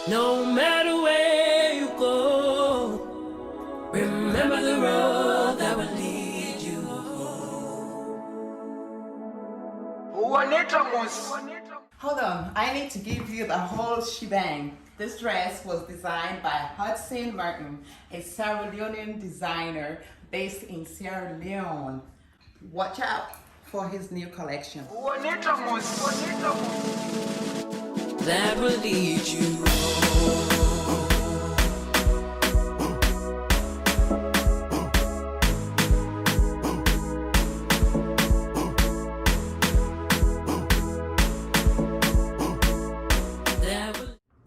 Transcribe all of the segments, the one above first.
No matter where you go, remember the road that will lead you home. Hold on, I need to give you the whole shebang. This dress was designed by Hudson, a Sierra Leonean designer based in Sierra Leone. Watch out for his new collection. That will lead you home.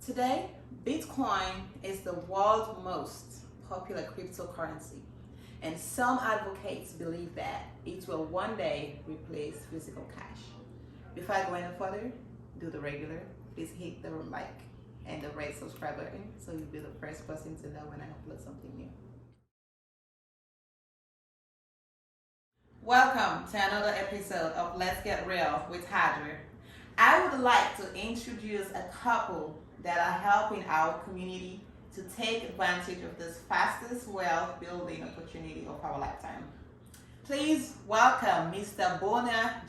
Today, Bitcoin is the world's most popular cryptocurrency, and some advocates believe that it will one day replace physical cash. Before I go any further, do the regular. Please hit the like and the red subscribe button so you'll be the first person to know when I upload something new. Welcome to another episode of Let's Get Real with Haja. I would like to introduce a couple that are helping our community to take advantage of this fastest wealth building opportunity of our lifetime. Please welcome Mr. Bona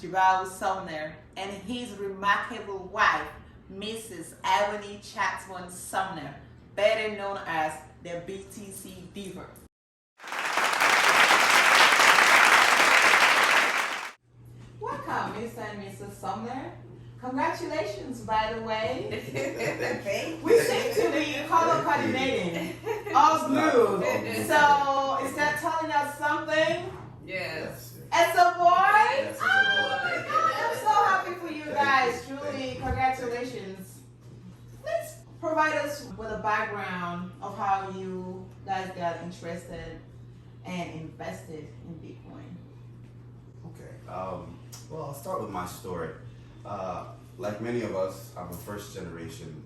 Sumner and his remarkable wife, Mrs. Ebony Chatwin Sumner, better known as the BTC Diva. Welcome, Mr. and Mrs. Sumner. Congratulations, by the way. We seem to be color coordinating. All smooth. So, is that telling us something? Yes. It's a boy? Yes, it's a boy. Oh my God, I'm so happy for you guys. Truly, congratulations. Please provide us with a background of how you guys got interested and invested in Bitcoin. Okay. Well, I'll start with my story. Like many of us, I'm a first generation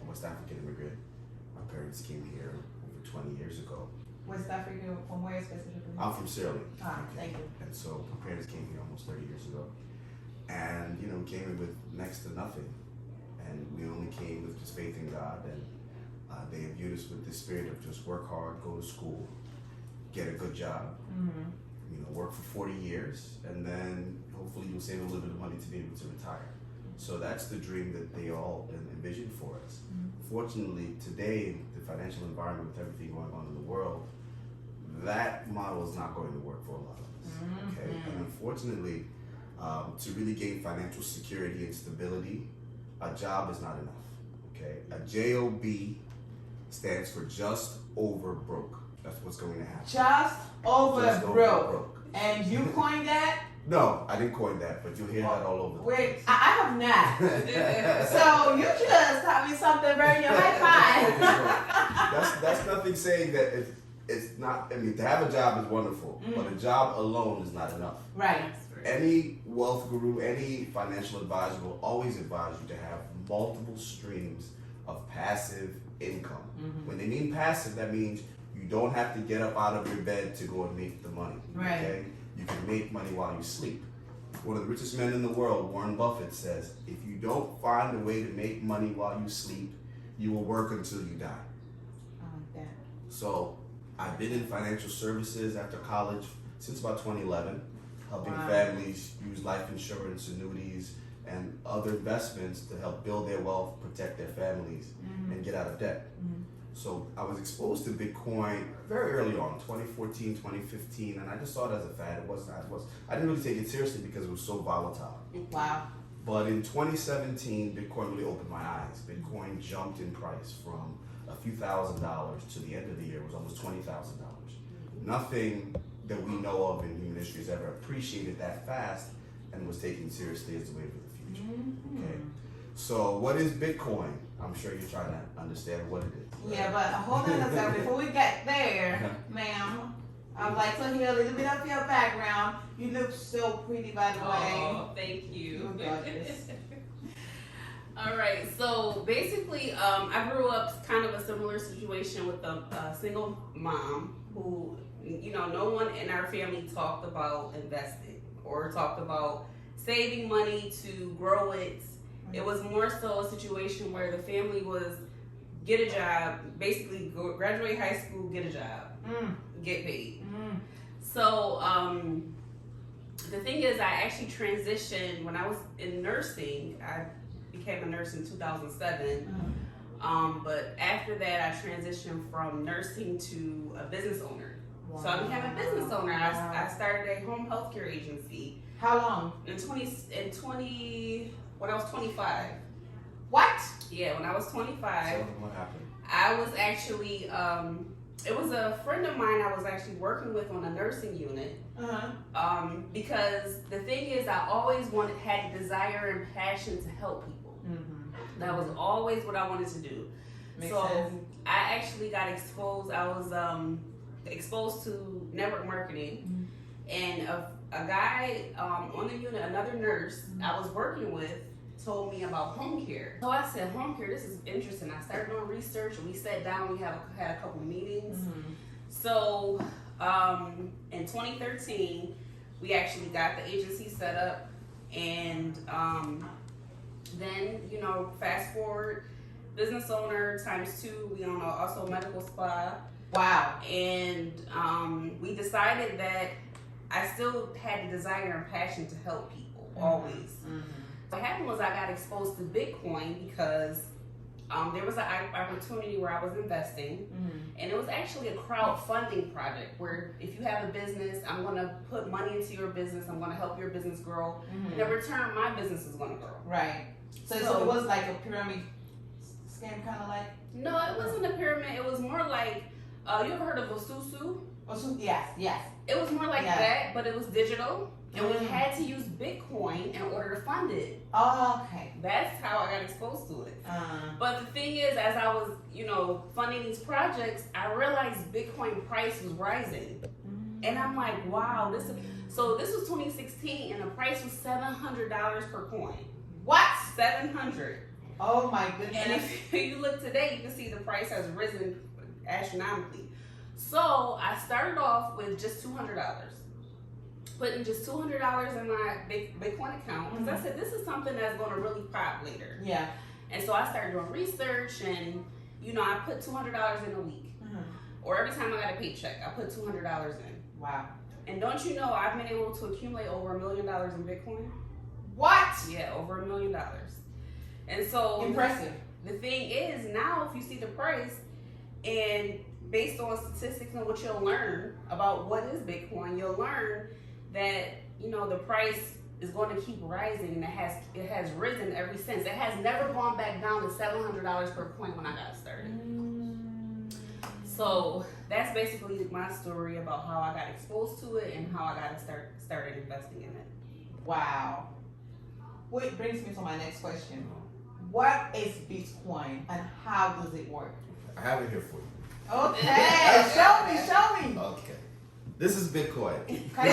West African immigrant. My parents came here over 20 years ago. West Africa, from where specifically? I'm from Sierra Leone. Thank you. And so my parents came here almost 30 years ago. And, we came here with next to nothing. And we only came with just faith in God. And they imbued us with this spirit of just work hard, go to school, get a good job. Mm-hmm. Work for 40 years, and then hopefully you'll save a little bit of money to be able to retire. So that's the dream that they all envisioned for us. Mm-hmm. Fortunately, today, the financial environment with everything going on in the world, that model is not going to work for a lot of us. Mm-hmm. Okay, and unfortunately, to really gain financial security and stability, a job is not enough. Okay, a JOB stands for just over broke. That's what's going to happen. Just over broke. And you coined that? No, I didn't coin that, but you'll hear that all over. Wait, I have not. So you just taught me something very new. High five. That's nothing saying that it's not. I mean, to have a job is wonderful, but a job alone is not enough. Right. Any wealth guru, any financial advisor will always advise you to have multiple streams of passive income. Mm-hmm. When they mean passive, that means you don't have to get up out of your bed to go and make the money. Right. Okay? You can make money while you sleep. One of the richest men in the world, Warren Buffett, says, if you don't find a way to make money while you sleep, you will work until you die. I like that. So I've been in financial services after college since about 2011, helping families use life insurance, annuities, and other investments to help build their wealth, protect their families, and get out of debt. Mm-hmm. So I was exposed to Bitcoin very early on, 2014, 2015, and I just saw it as a fad. I didn't really take it seriously because it was so volatile. Wow. But in 2017, Bitcoin really opened my eyes. Bitcoin jumped in price from a few $1,000s to the end of the year was almost $20,000. Nothing that we know of in human history has ever appreciated that fast and was taken seriously as the way of the future. Mm-hmm. Okay. So what is Bitcoin? I'm sure you're trying to understand what it is. Yeah, but hold on a second. Before we get there, ma'am, I'd like to hear a little bit of your background. You look so pretty, by the way. Oh, thank you. You're gorgeous. All right, so basically, I grew up kind of a similar situation with a single mom who, no one in our family talked about investing or talked about saving money to grow it. It was more so a situation where the family was get a job, basically graduate high school, get a job, get paid. So the thing is, I actually transitioned when I was in nursing. I became a nurse in 2007. But after that, I transitioned from nursing to a business owner. Wow. So I became a business owner. I started a home healthcare agency. How long? When I was 25. What? Yeah, when I was 25. So what happened? I was actually, it was a friend of mine I was actually working with on a nursing unit. Because the thing is, I always had a desire and passion to help people. That was always what I wanted to do. Makes so sense. I actually got exposed. I was exposed to network marketing, and a guy on the unit, another nurse I was working with, told me about home care. So I said, home care, this is interesting. I started doing research, and we sat down. We had a couple of meetings. So in 2013, we actually got the agency set up, and then, you know, fast forward, business owner ×2. We own also a medical spa. Wow. And we decided that I still had the desire and passion to help people, always. What happened was I got exposed to Bitcoin because there was an opportunity where I was investing, and it was actually a crowdfunding project where if you have a business, I'm going to put money into your business, I'm going to help your business grow, and in return, my business is going to grow. Right. So it was like a pyramid scam, kind of like? No, it wasn't a pyramid. It was more like, you ever heard of Osusu? Yes. It was more like that, but it was digital. And we had to use Bitcoin in order to fund it. Oh, okay. That's how I got exposed to it. But the thing is, as I was, you know, funding these projects, I realized Bitcoin price was rising. And I'm like, wow, this was 2016, and the price was $700 per coin. What? 700. Oh my goodness. And if you look today, you can see the price has risen astronomically. So I started off with just $200. Putting just $200 in my Bitcoin account, because I said this is something that's going to really pop later. Yeah. And so I started doing research, and you know, I put $200 in a week, or every time I got a paycheck, I put $200 in. Wow. And don't you know, I've been able to accumulate over $1 million in Bitcoin. What? Yeah, over $1 million. And so impressive. The thing is, now if you see the price, and based on statistics and what you'll learn about what is Bitcoin, you'll learn that, you know, the price is going to keep rising, and it has risen ever since. It has never gone back down to $700 per coin when I got started. So that's basically my story about how I got exposed to it and how I got started investing in it. Wow. Which brings me to my next question. What is Bitcoin and how does it work? I have it here for you. Okay, show me. Okay. This is Bitcoin. Can I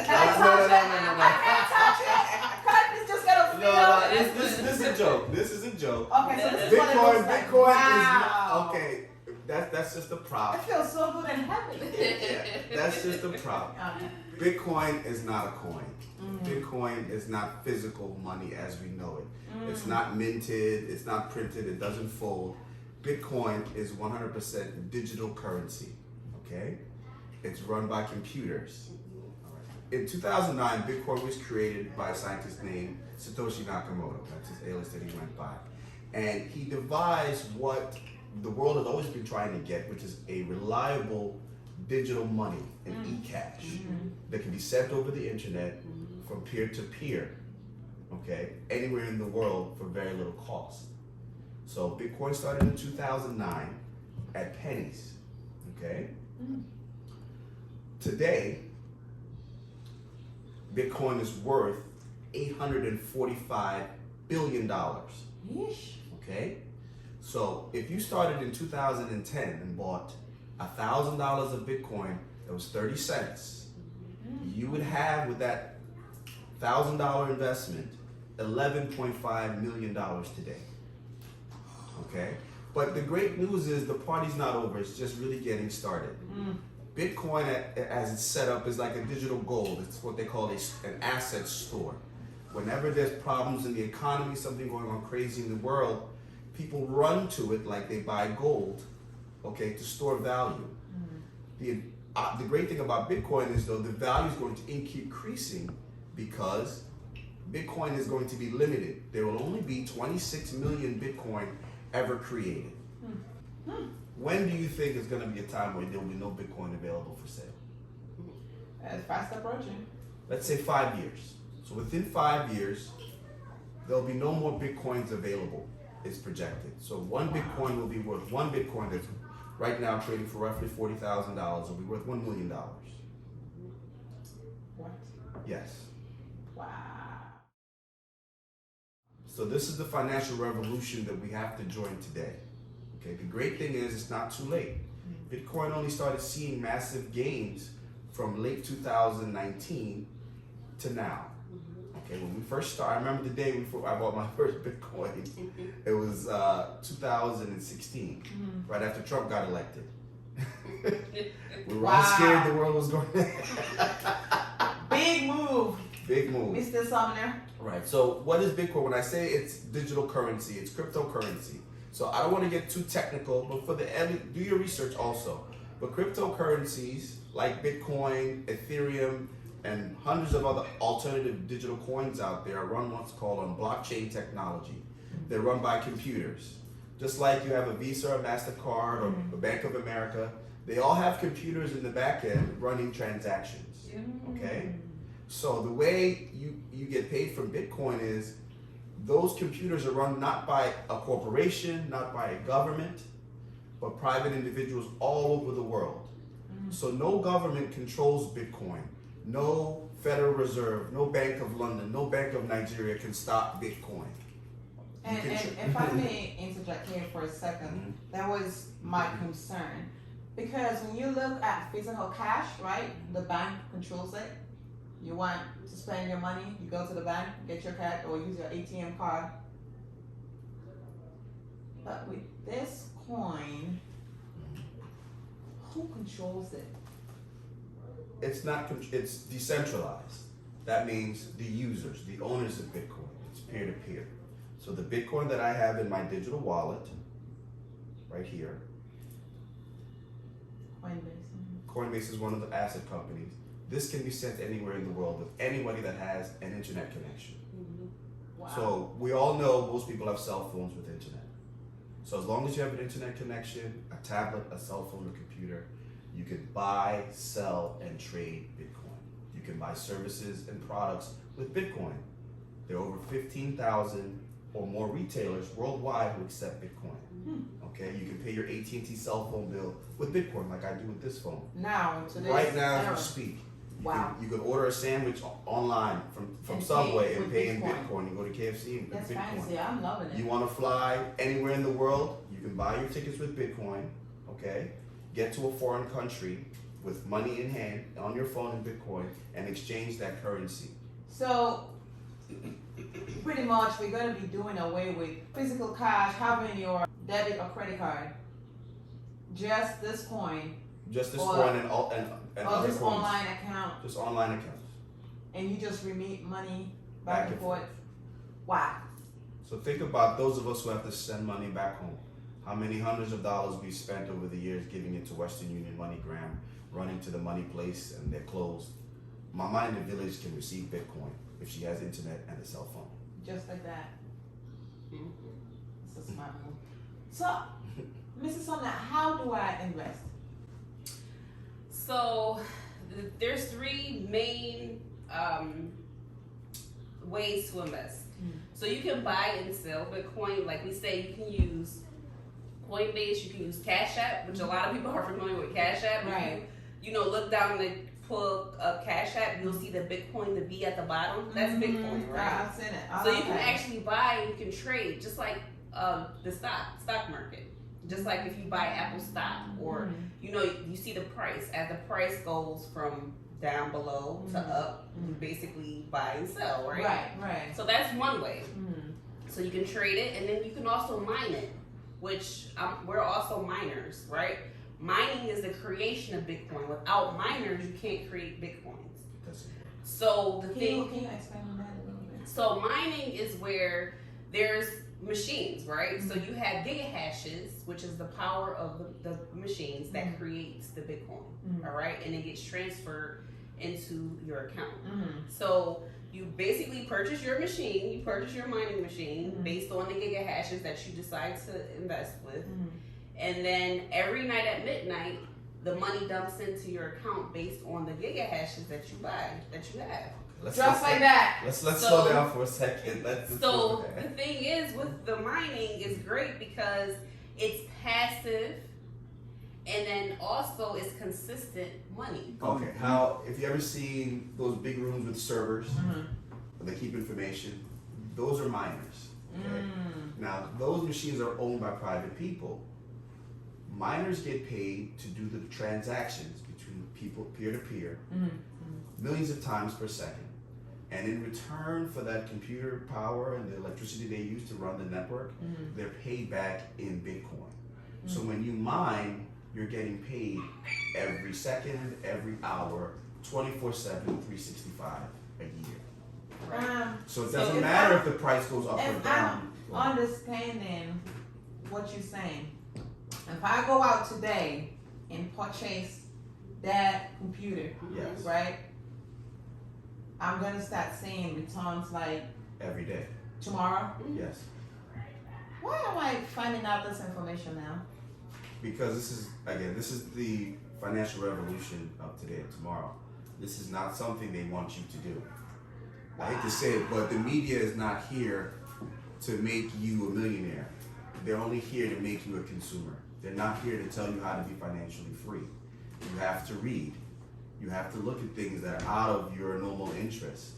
touch it? I can't touch it. It's just gonna feel. This is a joke. This is a joke. Okay, so this is what it looks like. Bitcoin Wow. is not, okay. That's just a prop. It feels so good and heavy. Yeah, that's just a prop. Bitcoin is not a coin. Bitcoin is not physical money as we know it. It's not minted. It's not printed. It doesn't fold. Bitcoin is 100% digital currency. Okay. It's run by computers. In 2009, Bitcoin was created by a scientist named Satoshi Nakamoto. That's his alias that he went by. And he devised what the world has always been trying to get, which is a reliable digital money, an e-cash, that can be sent over the internet from peer to peer, okay, anywhere in the world for very little cost. So Bitcoin started in 2009 at pennies, okay? Today, Bitcoin is worth $845 billion. Okay? So if you started in 2010 and bought $1,000 of Bitcoin that was 30 cents, you would have with that $1,000 investment $11.5 million today. Okay? But the great news is the party's not over. It's just really getting started. Bitcoin, as it's set up, is like a digital gold. It's what they call an asset store. Whenever there's problems in the economy, something going on crazy in the world, people run to it like they buy gold, okay, to store value. The great thing about Bitcoin is, though, the value is going to keep increasing because Bitcoin is going to be limited. There will only be 26 million Bitcoin ever created. When do you think is going to be a time where there will be no Bitcoin available for sale? It's fast approaching. Let's say 5 years. So within 5 years, there'll be no more Bitcoins available, it's projected. So one Bitcoin will be worth, one Bitcoin that's right now trading for roughly $40,000 will be worth $1 million. What? Yes. Wow. So this is the financial revolution that we have to join today. Okay, the great thing is it's not too late. Bitcoin only started seeing massive gains from late 2019 to now. Okay, when we first started, I remember the day before I bought my first Bitcoin. It was 2016, right after Trump got elected. We were all scared the world was going to Big move. Big move. Mr. Sumner. Right, so what is Bitcoin? When I say it's digital currency, it's cryptocurrency. So I don't want to get too technical, but for the end, do your research also. But cryptocurrencies like Bitcoin, Ethereum, and hundreds of other alternative digital coins out there are run what's called on blockchain technology. They're run by computers. Just like you have a Visa or MasterCard or a Bank of America, they all have computers in the back end running transactions, okay? So the way you get paid from Bitcoin is those computers are run not by a corporation, not by a government, but private individuals all over the world. So no government controls Bitcoin. No Federal Reserve, no Bank of London, no Bank of Nigeria can stop Bitcoin. And if I may interject here for a second, that was my concern. Because when you look at physical cash, right, the bank controls it. You want to spend your money, you go to the bank, get your cash, or use your ATM card. But with this coin, who controls it? It's not, it's decentralized. That means the users, the owners of Bitcoin. It's peer-to-peer. So the Bitcoin that I have in my digital wallet, right here, Coinbase is one of the asset companies. This can be sent anywhere in the world with anybody that has an internet connection. Wow. So we all know most people have cell phones with internet. So as long as you have an internet connection, a tablet, a cell phone, a computer, you can buy, sell, and trade Bitcoin. You can buy services and products with Bitcoin. There are over 15,000 or more retailers worldwide who accept Bitcoin. Okay, you can pay your AT&T cell phone bill with Bitcoin, like I do with this phone. Now, in today's right now, era. as we speak. You can, order a sandwich online from Subway and pay in Bitcoin. You go to KFC and pay That's Bitcoin. fancy. I'm loving it. You want to fly anywhere in the world, you can buy your tickets with Bitcoin, okay? Get to a foreign country with money in hand on your phone in Bitcoin and exchange that currency. So, pretty much we're going to be doing away with physical cash, having your debit or credit card. Just this coin. Just this coin and other just coins. online account. Just online accounts. And you just remit money back and forth. Wow. So think about those of us who have to send money back home. How many hundreds of dollars we spent over the years giving it to Western Union, MoneyGram, running to the money place, and they're closed. Mama in the village can receive Bitcoin if she has internet and a cell phone. Just like that. It's a smart move. So, Mrs. Sumner, how do I invest? So there's three main ways to invest. So you can buy and sell Bitcoin. Like we say, you can use Coinbase, you can use Cash App, which a lot of people are familiar with Cash App. Right. You know, look down and pull a Cash App, you'll see the Bitcoin, the B at the bottom. That's Bitcoin, right? I've seen it. So you can actually buy and you can trade, just like the stock market. Just like if you buy Apple stock, or you know, you see the price. As the price goes from down below to up, you basically buy and sell, right? Right. So that's one way. So you can trade it, and then you can also mine it, which we're also miners, right? Mining is the creation of Bitcoin. Without miners, you can't create Bitcoins. So can you explain on that a little bit? So mining is where there's machines, right? So you have gigahashes, which is the power of the machines that creates the Bitcoin, all right? And it gets transferred into your account. So you basically purchase your machine, you purchase your mining machine based on the gigahashes that you decide to invest with. And then every night at midnight, the money dumps into your account based on the gigahashes that you have. Just like that. Let's slow down for a second. So the thing is, with the mining, is great because it's passive, and then also it's consistent money. Okay, how, if you ever seen those big rooms with servers, where they keep information, those are miners. Okay? Now, those machines are owned by private people. Miners get paid to do the transactions between people, peer to peer, millions of times per second. And in return for that computer power and the electricity they use to run the network, they're paid back in Bitcoin. So when you mine, you're getting paid every second, every hour, 24/7, 365 a year. So it doesn't matter if the price goes up or down. I'm understanding what you're saying. If I go out today and purchase that computer, Yes. right? I'm gonna start seeing returns like Every day. tomorrow. Yes. Why am I finding out this information now? Because this is the financial revolution of today and tomorrow. This is not something they want you to do. I hate to say it, but the media is not here to make you a millionaire. They're only here to make you a consumer. They're not here to tell you how to be financially free. You have to read. You have to look at things that are out of your normal interest.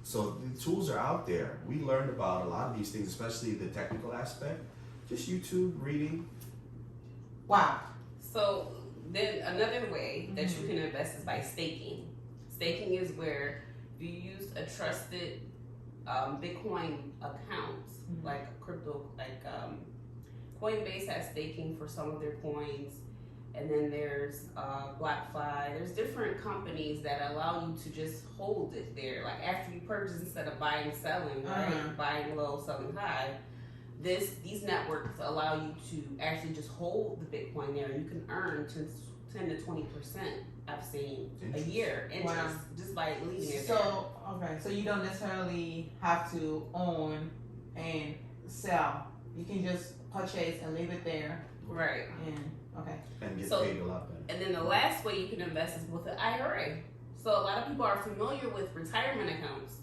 So the tools are out there. We learned about a lot of these things, especially the technical aspect. Just YouTube, reading. Wow. So then another way that you can invest is by staking. Staking is where you use a trusted Bitcoin account, like crypto, like Coinbase has staking for some of their coins. And then there's BlockFi. There's different companies that allow you to just hold it there. Like after you purchase, instead of buying, selling, right? Buying low, selling high. These networks allow you to actually just hold the Bitcoin there, and you can earn 10 to 20%. I've seen a year interest just by leaving it there. So you don't necessarily have to own and sell. You can just purchase and leave it there. Right. And get paid a lot better. And then the last way you can invest is with an IRA. So a lot of people are familiar with retirement accounts.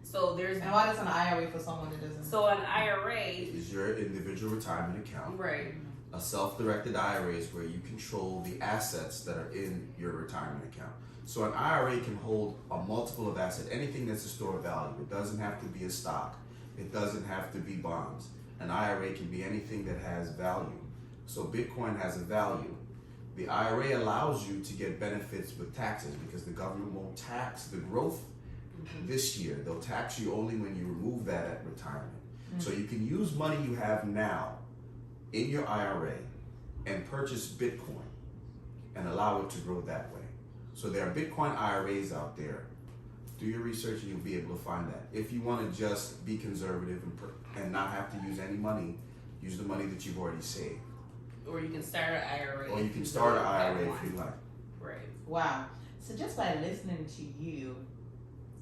So there's And what is an IRA for someone that doesn't? So an IRA is your individual retirement account. Right. A self-directed IRA is where you control the assets that are in your retirement account. So an IRA can hold a multiple of assets, anything that's a store of value. It doesn't have to be a stock. It doesn't have to be bonds. An IRA can be anything that has value. So Bitcoin has a value. The IRA allows you to get benefits with taxes because the government won't tax the growth this year. They'll tax you only when you remove that at retirement. So you can use money you have now in your IRA and purchase Bitcoin and allow it to grow that way. So there are Bitcoin IRAs out there. Do your research and you'll be able to find that. If you want to just be conservative and not have to use any money, use the money that you've already saved. Or you can start an IRA. Or you can start an IRA if you like. Right. Wow. So just by listening to you,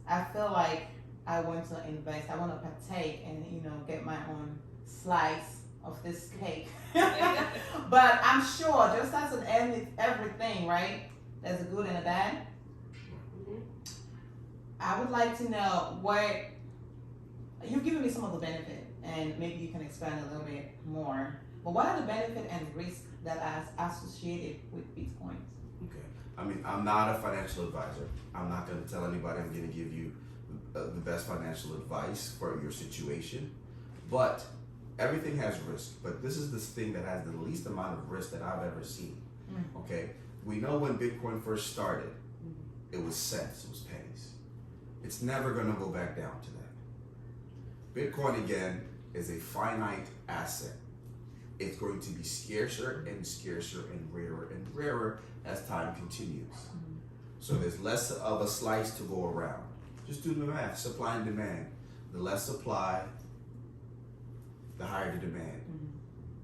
I feel like I want to invest. I want to partake and get my own slice of this cake. But I'm sure, just as in everything, right? There's a good and a bad. I would like to know what you've given me some of the benefit, and maybe you can expand a little bit more. But what are the benefit and risks that are associated with Bitcoin? Okay. I mean, I'm not a financial advisor. I'm not going to tell anybody I'm going to give you the best financial advice for your situation. But everything has risk. But this is the thing that has the least amount of risk that I've ever seen. Okay. We know when Bitcoin first started, it was cents, it was pennies. It's never going to go back down to that. Bitcoin, again, is a finite asset. It's going to be scarcer and scarcer and rarer as time continues. So there's less of a slice to go around. Just do the math, supply and demand. The less supply, the higher the demand.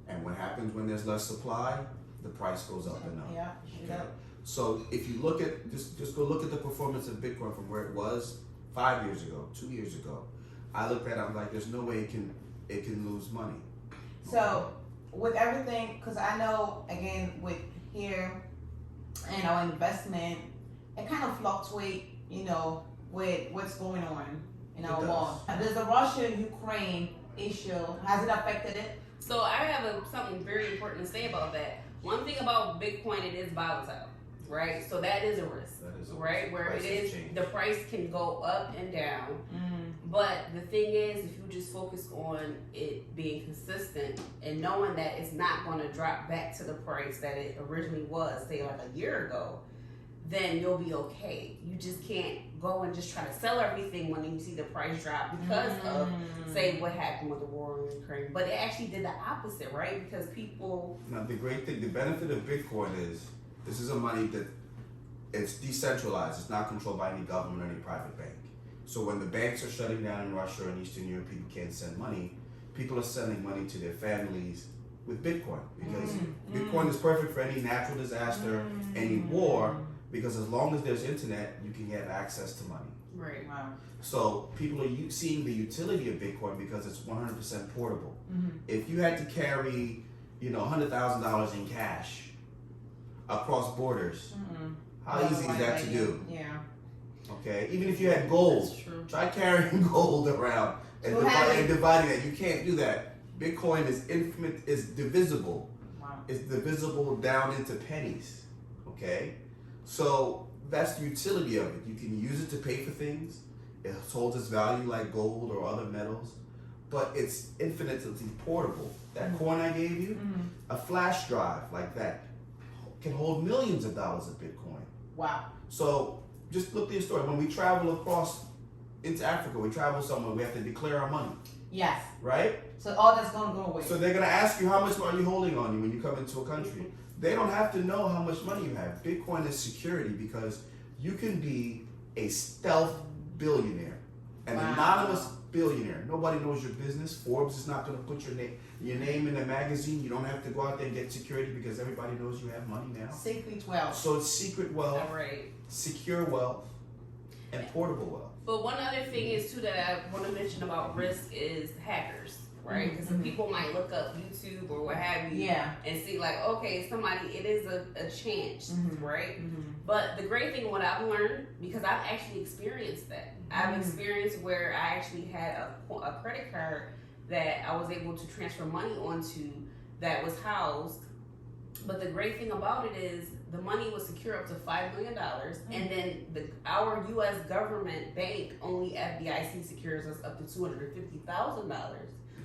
And what happens when there's less supply? The price goes up and up. Yeah. Okay. So if you look at just go look at the performance of Bitcoin from where it was 5 years ago, 2 years ago. I looked at it, I'm like, there's no way it can lose money. So with everything, because I know again with here and our investment, it kind of fluctuate, you know, with what's going on in our world. There's the Russia-Ukraine issue. Has it affected it? So I have something very important to say about that. One thing about Bitcoin, it is volatile, right? So that is a risk, right? Where it is, the price can go up and down. But the thing is, if you just focus on it being consistent and knowing that it's not going to drop back to the price that it originally was, say like a year ago, then you'll be okay. You just can't go and just try to sell everything when you see the price drop because of, say, what happened with the war in Ukraine. But it actually did the opposite, right? Because people... Now, the great thing, the benefit of Bitcoin is, this is a money that it's decentralized. It's not controlled by any government or any private bank. So when the banks are shutting down in Russia and Eastern Europe, people can't send money. People are sending money to their families with Bitcoin because Bitcoin is perfect for any natural disaster, any war, because as long as there's internet, you can get access to money. Right. Wow. So people are seeing the utility of Bitcoin because it's 100% portable. If you had to carry, $100,000 in cash across borders, how easy is that to do? Yeah. Okay, even if you had gold, try carrying gold around and dividing that. You can't do that. Bitcoin is divisible. Wow. It's divisible down into pennies. Okay, so that's the utility of it. You can use it to pay for things. It holds its value like gold or other metals, but it's infinitely portable. That coin I gave you, a flash drive like that, can hold millions of dollars of Bitcoin. Wow. So just look at the story. When we travel across into Africa, we travel somewhere, we have to declare our money. Yes. Right? So all that's going to go away. So they're going to ask you how much are you holding on you when you come into a country. They don't have to know how much money you have. Bitcoin is security because you can be a stealth billionaire, an anonymous billionaire. Nobody knows your business. Forbes is not going to put your name in the magazine. You don't have to go out there and get security because everybody knows you have money now. Secret wealth. So it's secret wealth, Right. secure wealth, and portable wealth. But one other thing is too that I want to mention about risk is hackers, right? Because people might look up YouTube or what have you, and see like, okay, it is a chance, right? But the great thing, what I've learned, because I've actually experienced that, I've experienced where I actually had a credit card that I was able to transfer money onto that was housed. But the great thing about it is the money was secure up to $5 million, and then our U.S. government bank only FDIC secures us up to $250,000,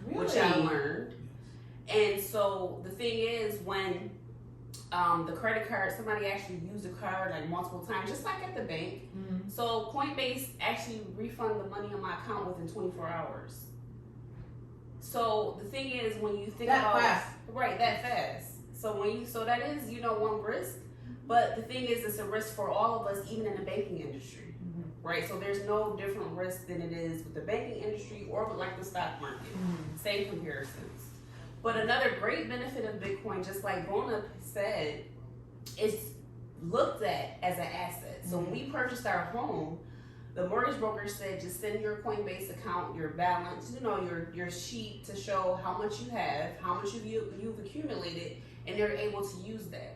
which I learned. And so the thing is, when the credit card, somebody actually used the card like multiple times, just like at the bank. So Coinbase actually refunded the money on my account within 24 hours. So the thing is, when you think that about fast. Right, that fast. So that is, one risk. But the thing is, it's a risk for all of us, even in the banking industry, right? So there's no different risk than it is with the banking industry or with like the stock market. Same comparisons. But another great benefit of Bitcoin, just like Bona said, it's looked at as an asset. So when we purchased our home, the mortgage broker said just send your Coinbase account, your balance, your sheet to show how much you have, how much you've accumulated, and they're able to use that.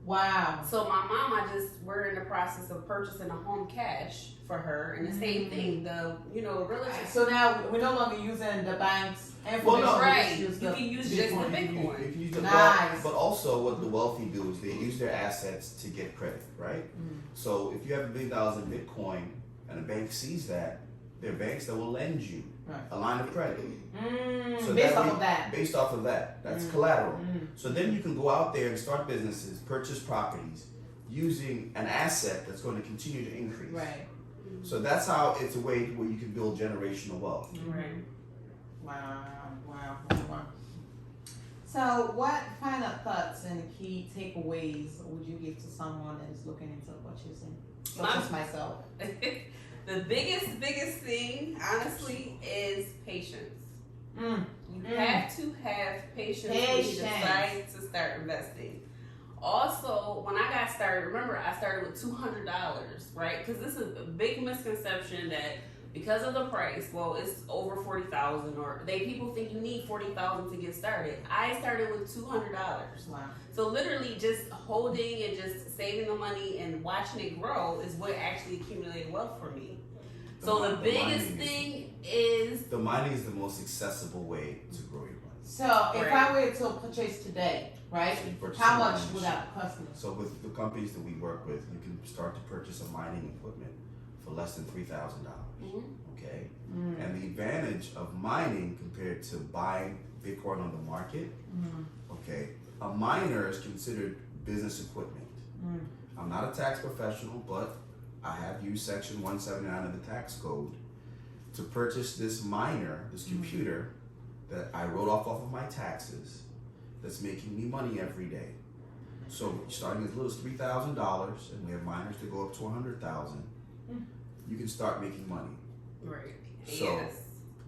Wow. So my mom, we're in the process of purchasing a home cash for her, and the same thing, the realtor. So now we're no longer using the bank's information. Right. You can use just the Bitcoin. You can use the Nice. but also what the wealthy do is they use their assets to get credit, right? So if you have $1 billion in Bitcoin and a bank sees that, there are banks that will lend you a line of credit. So based off of that. Based off of that. That's collateral. So then you can go out there and start businesses, purchase properties, using an asset that's going to continue to increase. Right. So that's how it's a way where you can build generational wealth. Right. Wow. So what final thoughts and key takeaways would you give to someone that is looking into purchasing? Such as myself. The biggest thing, honestly, is patience. You have to have patience when you decide to start investing. Also, when I got started, remember I started with $200, right? Because this is a big misconception that because of the price, well, it's over $40,000, or people think you need $40,000 to get started. I started with $200. Wow. So literally, just holding and just saving the money and watching it grow is what actually accumulated wealth for me. So the biggest thing is the mining is the most accessible way to grow your money. So if I were to purchase today, right? How much would that cost me? So with the companies that we work with, you can start to purchase a mining equipment for less than $3,000. Okay, and the advantage of mining compared to buying Bitcoin on the market, okay, a miner is considered business equipment. I'm not a tax professional, but I have used Section 179 of the tax code to purchase this miner, this computer that I wrote off of my taxes, that's making me money every day. So starting as little as $3,000, and we have miners that go up to $100,000. You can start making money. right. So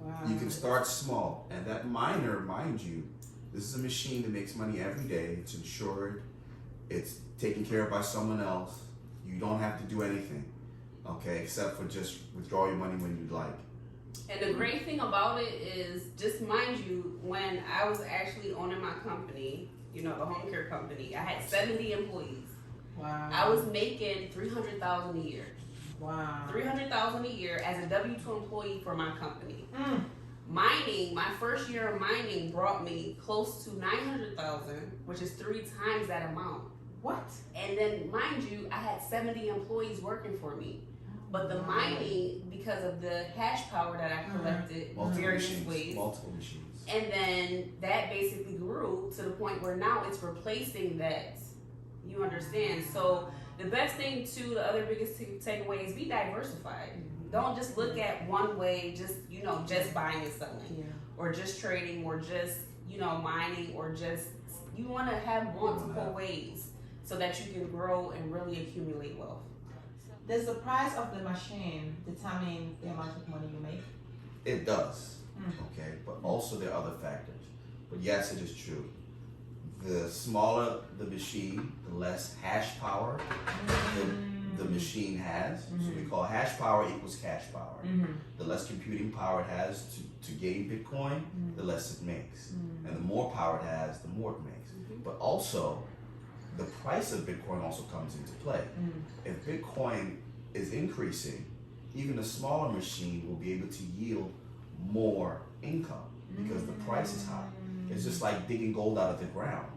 Wow. you can start small, and that miner, mind you, this is a machine that makes money every day. It's insured. It's taken care of by someone else. You don't have to do anything, okay, except for just withdraw your money when you'd like. And the great thing about it is, just mind you, when I was actually owning my company, the home care company, I had 70 employees. Wow. I was making $300,000 a year. Wow. $300,000 a year as a W-2 employee for my company. Mining, my first year of mining brought me close to $900,000, which is 3 times that amount. What? And then, mind you, I had 70 employees working for me. But the mining, because of the hash power that I collected, various ways. Multiple machines. And then that basically grew to the point where now it's replacing that. You understand? So the best thing too, the other biggest takeaway is be diversified. Don't just look at one way, just buying and selling, or just trading, or just mining, or just you want to have multiple ways so that you can grow and really accumulate wealth. Does the price of the machine determine the amount of money you make? It does, okay, but also there are other factors. But yes, it is true. The smaller the machine, the less hash power the machine has. So we call hash power equals cash power. The less computing power it has to gain Bitcoin, the less it makes. And the more power it has, the more it makes. But also, the price of Bitcoin also comes into play. If Bitcoin is increasing, even a smaller machine will be able to yield more income because the price is high. It's just like digging gold out of the ground.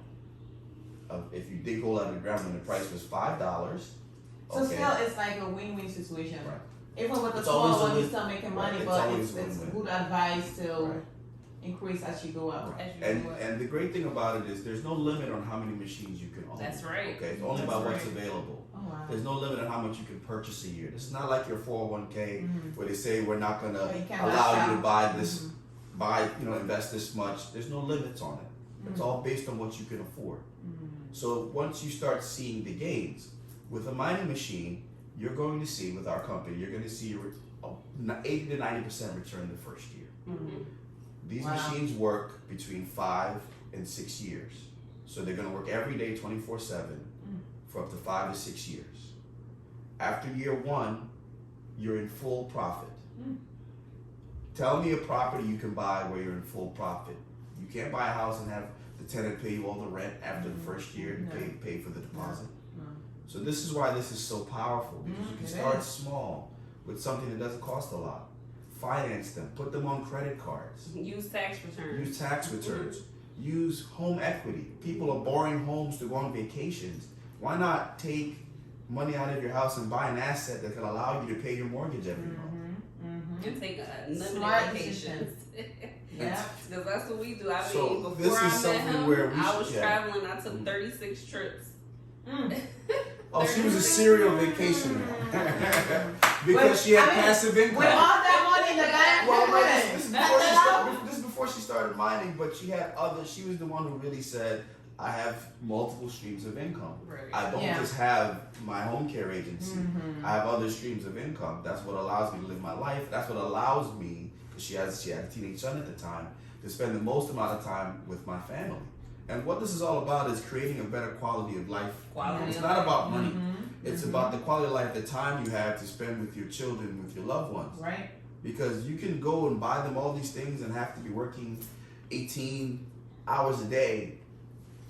If you dig gold out of the ground when the price was $5, so still it's like a win-win situation. Right. Even with the It's small always a one, you're win. still making Right. money, It's but always it's win-win. good advice to Right. increase as you go up. Right. As you go up. And the great thing about it is there's no limit on how many machines you can own. That's right. Okay, it's only That's about what's right. available. Oh, wow. There's no limit on how much you can purchase a year. This is not like your 401k where they say we're not gonna But you can't allow max you to out. buy this, invest this much. There's no limits on it. It's all based on what you can afford. So once you start seeing the gains with a mining machine, you're going to see with our company, you're going to see 80 to 90% return the first year. These machines work between 5 and 6 years. So they're going to work every day 24/7 for up to 5 to 6 years. After year 1, you're in full profit. Tell me a property you can buy where you're in full profit. You can't buy a house and have the tenant pay you all the rent after the first year and pay for the deposit. So this is why this is so powerful, because you can start small with something that doesn't cost a lot. Finance them, put them on credit cards. Use tax returns. Use tax returns. Use home equity. People are borrowing homes to go on vacations. Why not take money out of your house and buy an asset that can allow you to pay your mortgage every month? And take unlimited Smart vacations. Yeah. Because that's what we do. I So mean, this before is I met something him, where we I was should- traveling. I took 36 trips. Oh, she was a serial vacationer. Because she had passive income. With all that money in the bank, Well, what this is is it? this is before she started mining, but she had she was the one who really said, I have multiple streams of income. Right. I don't Yeah. just have my home care agency. I have other streams of income. That's what allows me to live my life. That's what allows me, because she had a teenage son at the time, to spend the most amount of time with my family. And what this is all about is creating a better quality of life. It's not about money. It's about the quality of life, the time you have to spend with your children, with your loved ones. Right. Because you can go and buy them all these things and have to be working 18 hours a day.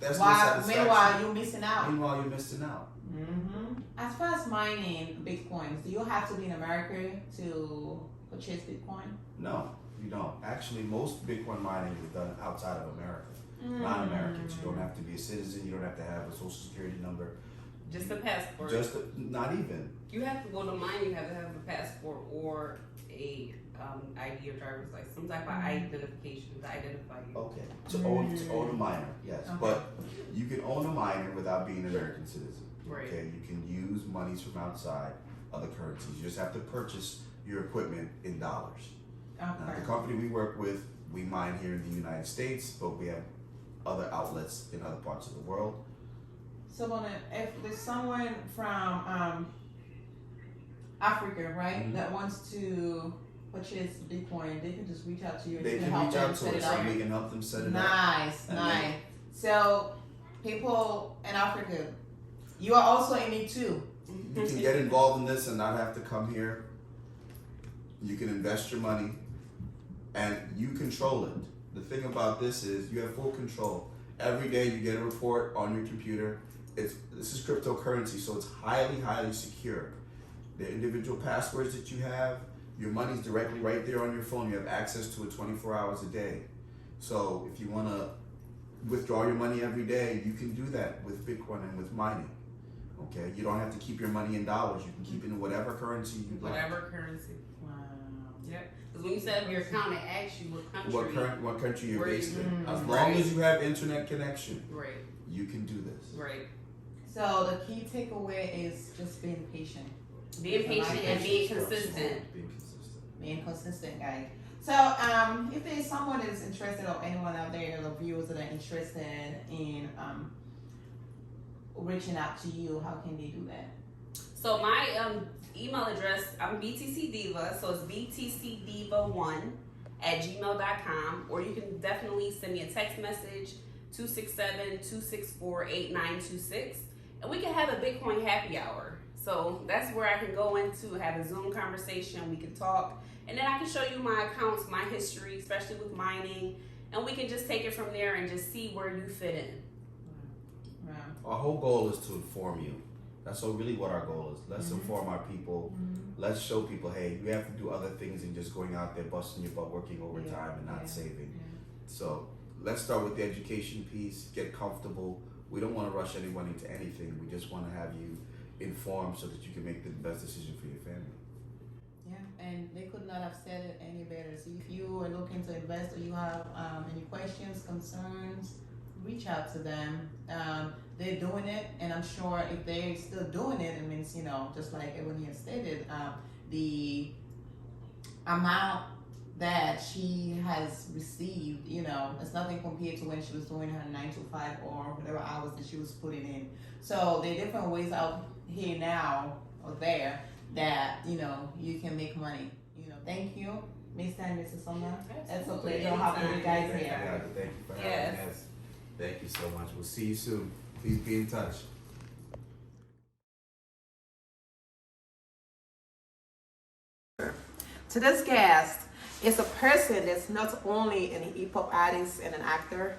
That's no satisfaction. Meanwhile, you're missing out. Meanwhile, you're missing out. As far as mining Bitcoins, do you have to be in America to purchase Bitcoin? No, you don't. Actually, most Bitcoin mining is done outside of America. Non-Americans. You don't have to be a citizen. You don't have to have a social security number. Just a passport. Not even. You have to go to mine. You have to have a passport or a ID or driver's license, some type of identification to identify you. Okay. To own a miner, yes. Okay. But you can own a miner without being an American citizen. Right. Okay. You can use monies from outside other currencies. You just have to purchase your equipment in dollars. Okay. Now, the company we work with, we mine here in the United States, but we have other outlets in other parts of the world. So, if there's someone from Africa, right, that wants to purchase Bitcoin, they can just reach out to you. They can reach out to us and we can help them set it up. Nice. So, people in Africa, you are also in it too. You can get involved in this and not have to come here. You can invest your money and you control it. The thing about this is you have full control. Every day you get a report on your computer. This is cryptocurrency, so it's highly, highly secure. The individual passwords that you have, your money's directly right there on your phone. You have access to it 24 hours a day. So if you want to withdraw your money every day, you can do that with Bitcoin and with mining. Okay, you don't have to keep your money in dollars. You can keep it in whatever currency you like. Whatever currency. Wow. Yep. Because when you set up your account, it asks you what country. What country you're based in. As long Right. as you have internet connection, Right. you can do this. Right. So the key takeaway is just being patient. Being patient and being consistent. Being consistent, guys. So if there's someone that is interested or anyone out there, the viewers that are interested in reaching out to you, how can they do that? So my email address, I'm BTC Diva, so it's btcdiva1@gmail.com, or you can definitely send me a text message, 267-264-8926, and we can have a Bitcoin happy hour. So that's where I can go into, have a Zoom conversation, we can talk, and then I can show you my accounts, my history, especially with mining, and we can just take it from there and just see where you fit in. Our whole goal is to inform you. That's really what our goal is. Let's inform our people. Let's show people, hey, you have to do other things than just going out there busting your butt, working overtime and not saving. So let's start with the education piece, get comfortable. We don't want to rush anyone into anything. We just want to have you informed so that you can make the best decision for your family. Yeah, and they could not have said it any better. So if you are looking to invest or you have any questions, concerns, reach out to them. They're doing it, and I'm sure if they're still doing it, it means, just like Ebony has stated, the amount that she has received, it's nothing compared to when she was doing her 9 to 5 or whatever hours that she was putting in. So there are different ways out here now or there that, you can make money. Thank you, Mr. and Mrs. Sumner. It's a pleasure having you guys here. Yeah, thank you for having us. Thank you so much. We'll see you soon. Please be in touch. Today's guest is a person that's not only an hip-hop artist and an actor,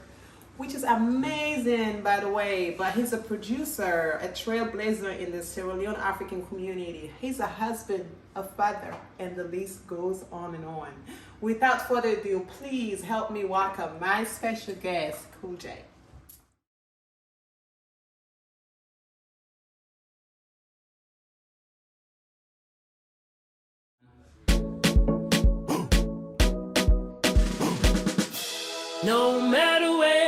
which is amazing, by the way, but he's a producer, a trailblazer in the Sierra Leone African community. He's a husband, a father, and the list goes on and on. Without further ado, please help me welcome my special guest, Cool J. No matter where